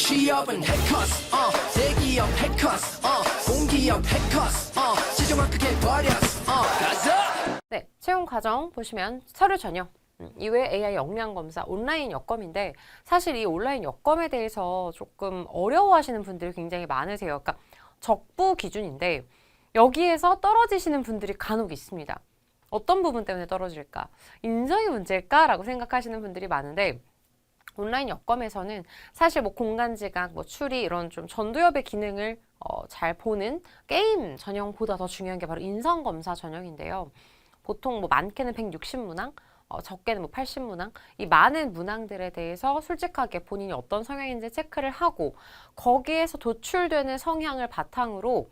취업은 해커스 대기업 해커스 공기업 해커스 시정을 크게 버렸어 가자. 네, 채용 과정 보시면 서류 전형, 이외에 AI 역량 검사, 온라인 역검인데 사실 이 온라인 역검에 대해서 조금 어려워하시는 분들이 굉장히 많으세요. 그러니까 적부 기준인데 여기에서 떨어지시는 분들이 간혹 있습니다. 어떤 부분 때문에 떨어질까? 인성이 문제일까라고 생각하시는 분들이 많은데 온라인 역검에서는 사실 뭐 공간지각, 뭐 추리 이런 좀 전두엽의 기능을 잘 보는 게임 전형보다 더 중요한 게 바로 인성 검사 전형인데요. 보통 뭐 많게는 160문항, 적게는 뭐 80문항, 이 많은 문항들에 대해서 솔직하게 본인이 어떤 성향인지 체크를 하고 거기에서 도출되는 성향을 바탕으로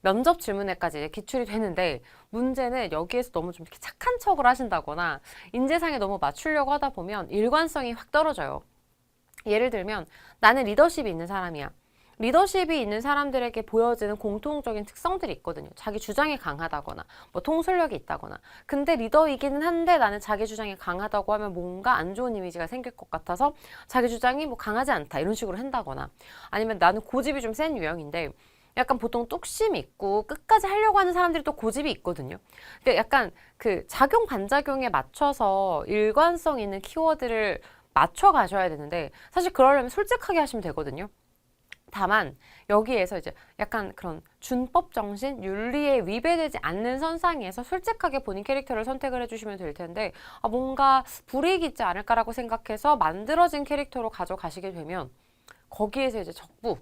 면접 질문에까지 기출이 되는데 문제는 여기에서 너무 좀 이렇게 착한 척을 하신다거나 인재상에 너무 맞추려고 하다 보면 일관성이 확 떨어져요. 예를 들면 나는 리더십이 있는 사람이야. 리더십이 있는 사람들에게 보여지는 공통적인 특성들이 있거든요. 자기 주장이 강하다거나 뭐 통솔력이 있다거나. 근데 리더이기는 한데 나는 자기 주장이 강하다고 하면 뭔가 안 좋은 이미지가 생길 것 같아서 자기 주장이 뭐 강하지 않다 이런 식으로 한다거나 아니면 나는 고집이 좀 센 유형인데 약간 보통 뚝심 있고 끝까지 하려고 하는 사람들이 또 고집이 있거든요. 그러니까 약간 그 작용 반작용에 맞춰서 일관성 있는 키워드를 맞춰 가셔야 되는데 사실 그러려면 솔직하게 하시면 되거든요. 다만 여기에서 이제 약간 그런 준법 정신, 윤리에 위배되지 않는 선상에서 솔직하게 본인 캐릭터를 선택을 해주시면 될 텐데 뭔가 불이익이 있지 않을까라고 생각해서 만들어진 캐릭터로 가져가시게 되면 거기에서 이제 적부,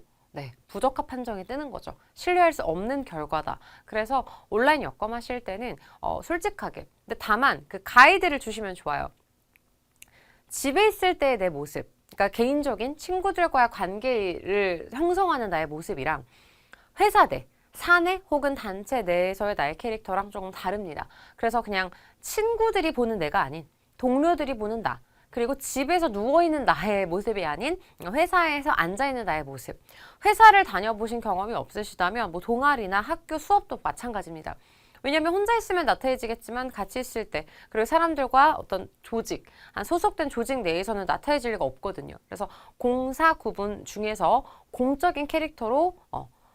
부적합 판정이 뜨는 거죠. 신뢰할 수 없는 결과다. 그래서 온라인 역검하실 때는 솔직하게. 근데 다만 그 가이드를 주시면 좋아요. 집에 있을 때의 내 모습, 그러니까 개인적인 친구들과의 관계를 형성하는 나의 모습이랑 회사 내, 사내 혹은 단체 내에서의 나의 캐릭터랑 조금 다릅니다. 그래서 그냥 친구들이 보는 내가 아닌 동료들이 보는 나, 그리고 집에서 누워있는 나의 모습이 아닌 회사에서 앉아있는 나의 모습. 회사를 다녀보신 경험이 없으시다면 뭐 동아리나 학교 수업도 마찬가지입니다. 왜냐면 혼자 있으면 나태해지겠지만 같이 있을 때 그리고 사람들과 어떤 조직, 소속된 조직 내에서는 나태해질 리가 없거든요. 그래서 공사 구분 중에서 공적인 캐릭터로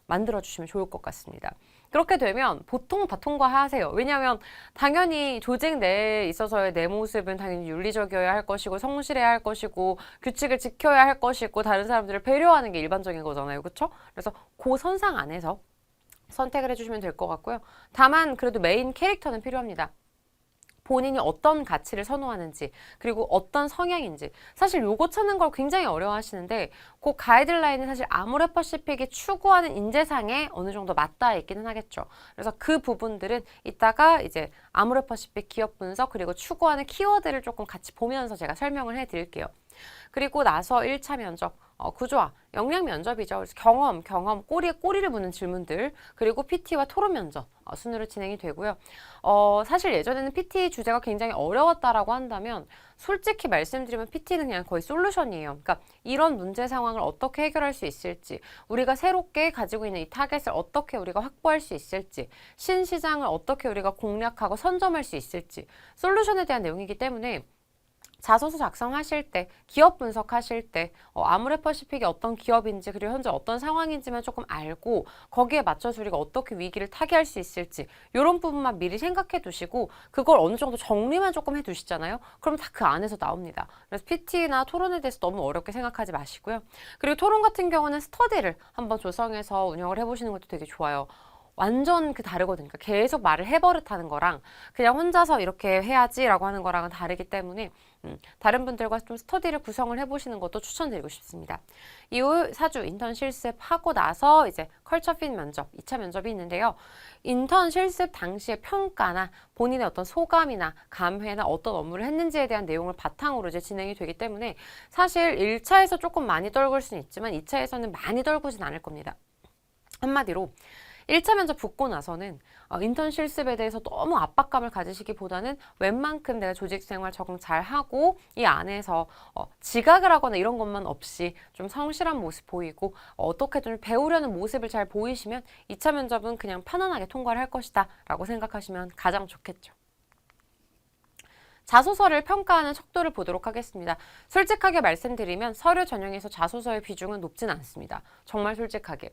만들어주시면 좋을 것 같습니다. 그렇게 되면 보통 다 통과하세요. 왜냐하면 당연히 조직 내에 있어서의 내 모습은 당연히 윤리적이어야 할 것이고 성실해야 할 것이고 규칙을 지켜야 할 것이고 다른 사람들을 배려하는 게 일반적인 거잖아요. 그렇죠? 그래서 그 선상 안에서 선택을 해주시면 될 것 같고요. 다만 그래도 메인 캐릭터는 필요합니다. 본인이 어떤 가치를 선호하는지 그리고 어떤 성향인지 사실 요거 찾는 걸 굉장히 어려워하시는데 그 가이드라인은 사실 아모레퍼시픽이 추구하는 인재상에 어느 정도 맞닿아 있기는 하겠죠. 그래서 그 부분들은 이따가 이제 아모레퍼시픽 기업 분석 그리고 추구하는 키워드를 조금 같이 보면서 제가 설명을 해드릴게요. 그리고 나서 1차 면접, 구조화, 역량 면접이죠. 그래서 경험, 꼬리에 꼬리를 무는 질문들, 그리고 PT와 토론 면접 순으로 진행이 되고요. 사실 예전에는 PT 주제가 굉장히 어려웠다라고 한다면 솔직히 말씀드리면 PT는 그냥 거의 솔루션이에요. 그러니까 이런 문제 상황을 어떻게 해결할 수 있을지, 우리가 새롭게 가지고 있는 이 타겟을 어떻게 우리가 확보할 수 있을지, 신시장을 어떻게 우리가 공략하고 선점할 수 있을지, 솔루션에 대한 내용이기 때문에 자소서 작성하실 때, 기업 분석하실 때 아모레퍼시픽이 어떤 기업인지 그리고 현재 어떤 상황인지만 조금 알고 거기에 맞춰서 우리가 어떻게 위기를 타개할 수 있을지 이런 부분만 미리 생각해 두시고 그걸 어느 정도 정리만 조금 해 두시잖아요. 그럼 다 그 안에서 나옵니다. 그래서 PT나 토론에 대해서 너무 어렵게 생각하지 마시고요. 그리고 토론 같은 경우는 스터디를 한번 조성해서 운영을 해보시는 것도 되게 좋아요. 완전 다르거든요. 그러니까 계속 말을 해버릇하는 거랑 그냥 혼자서 이렇게 해야지라고 하는 거랑은 다르기 때문에 다른 분들과 좀 스터디를 구성을 해보시는 것도 추천드리고 싶습니다. 이후 4주 인턴 실습하고 나서 이제 컬처핏 면접, 2차 면접이 있는데요. 인턴 실습 당시의 평가나 본인의 어떤 소감이나 감회나 어떤 업무를 했는지에 대한 내용을 바탕으로 이제 진행이 되기 때문에 사실 1차에서 조금 많이 떨굴 수는 있지만 2차에서는 많이 떨구진 않을 겁니다. 한마디로 1차 면접 붙고 나서는 인턴 실습에 대해서 너무 압박감을 가지시기보다는 웬만큼 내가 조직 생활 적응 잘 하고 이 안에서 지각을 하거나 이런 것만 없이 좀 성실한 모습 보이고 어떻게 좀 배우려는 모습을 잘 보이시면 2차 면접은 그냥 편안하게 통과를 할 것이다 라고 생각하시면 가장 좋겠죠. 자소서를 평가하는 척도를 보도록 하겠습니다. 솔직하게 말씀드리면 서류 전형에서 자소서의 비중은 높진 않습니다. 정말 솔직하게.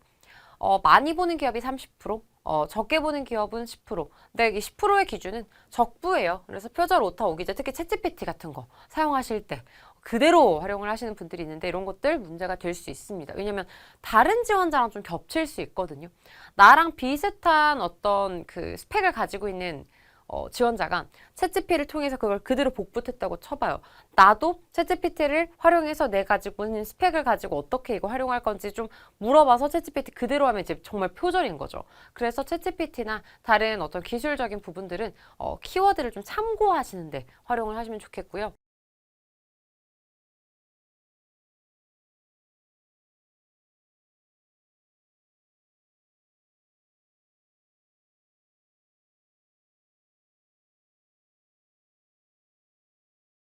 많이 보는 기업이 30%, 적게 보는 기업은 10%. 근데 이 10%의 기준은 적부예요. 그래서 표절 오타 오기제, 특히 챗GPT 같은 거 사용하실 때 그대로 활용을 하시는 분들이 있는데 이런 것들 문제가 될 수 있습니다. 왜냐면 다른 지원자랑 좀 겹칠 수 있거든요. 나랑 비슷한 어떤 그 스펙을 가지고 있는 지원자가 챗GPT를 통해서 그걸 그대로 복붙했다고 쳐봐요. 나도 챗GPT를 활용해서 내 가지고 있는 스펙을 가지고 어떻게 이거 활용할 건지 좀 물어봐서 챗GPT 그대로 하면 이제 정말 표절인 거죠. 그래서 챗GPT나 다른 어떤 기술적인 부분들은 키워드를 좀 참고하시는데 활용을 하시면 좋겠고요.